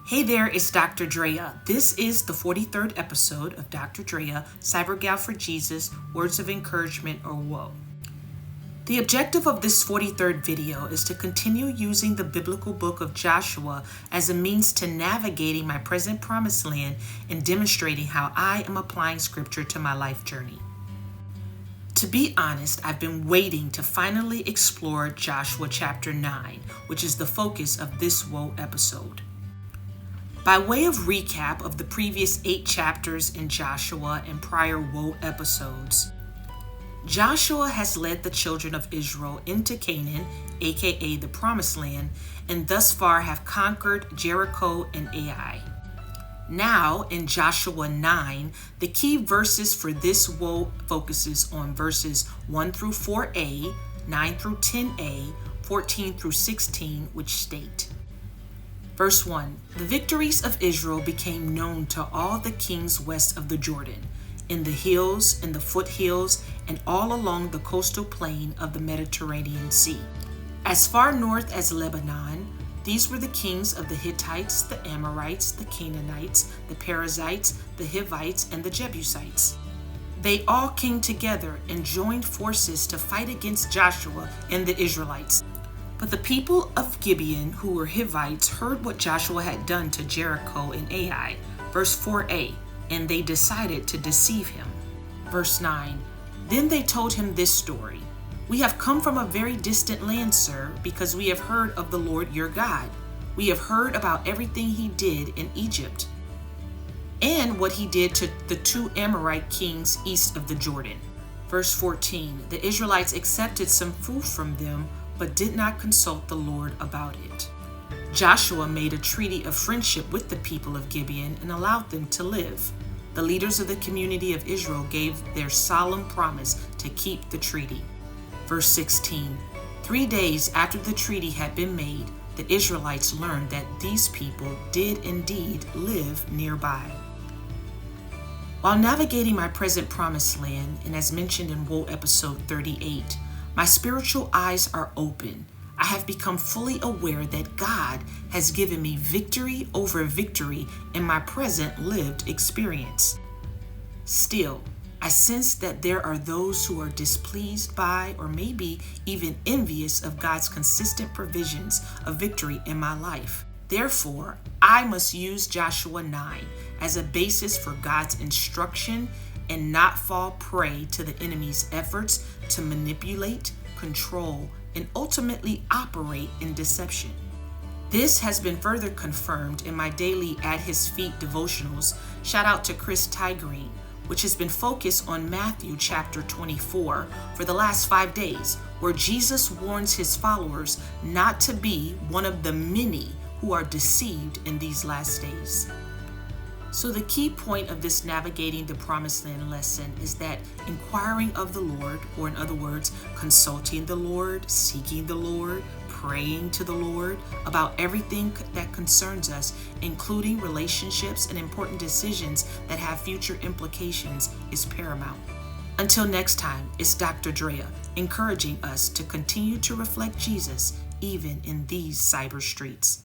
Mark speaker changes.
Speaker 1: Hey there, it's Dr. Drdreya. This is the 43rd episode of Dr. Drdreya, Cybergal for Jesus, Words of Encouragement or WOE. The objective of this 43rd video is to continue using the biblical book of Joshua as a means to navigating my present promised land and demonstrating how I am applying scripture to my life journey. To be honest, I've been waiting to finally explore Joshua chapter 9, which is the focus of this WOE episode. By way of recap of the previous 8 chapters in Joshua and prior WOE episodes, Joshua has led the children of Israel into Canaan, aka the Promised Land, and thus far have conquered Jericho and Ai. Now, in Joshua 9, the key verses for this WOE focuses on verses 1 through 4a, 9 through 10a, 14 through 16, which state, Verse 1, the victories of Israel became known to all the kings west of the Jordan, in the hills, in the foothills, and all along the coastal plain of the Mediterranean Sea. As far north as Lebanon, these were the kings of the Hittites, the Amorites, the Canaanites, the Perizzites, the Hivites, and the Jebusites. They all came together and joined forces to fight against Joshua and the Israelites. But the people of Gibeon, who were Hivites, heard what Joshua had done to Jericho and Ai. Verse 4a, and they decided to deceive him. Verse 9, then they told him this story. We have come from a very distant land, sir, because we have heard of the Lord your God. We have heard about everything he did in Egypt and what he did to the 2 Amorite kings east of the Jordan. Verse 14, the Israelites accepted some food from them, but did not consult the Lord about it. Joshua made a treaty of friendship with the people of Gibeon and allowed them to live. The leaders of the community of Israel gave their solemn promise to keep the treaty. Verse 16, 3 days after the treaty had been made, the Israelites learned that these people did indeed live nearby. While navigating my present promised land, and as mentioned in WOE episode 38, my spiritual eyes are open. I have become fully aware that God has given me victory over victory in my present lived experience. Still, I sense that there are those who are displeased by or maybe even envious of God's consistent provisions of victory in my life. Therefore, I must use Joshua 9 as a basis for God's instruction and not fall prey to the enemy's efforts to manipulate, control, and ultimately operate in deception. This has been further confirmed in my daily At His Feet devotionals, shout out to Chris Tygreen, which has been focused on Matthew chapter 24 for the last 5 days, where Jesus warns his followers not to be one of the many who are deceived in these last days. So the key point of this navigating the promised land lesson is that inquiring of the Lord, or in other words, consulting the Lord, seeking the Lord, praying to the Lord about everything that concerns us, including relationships and important decisions that have future implications, is paramount. Until next time, it's Dr. Drdreya encouraging us to continue to reflect Jesus even in these cyber streets.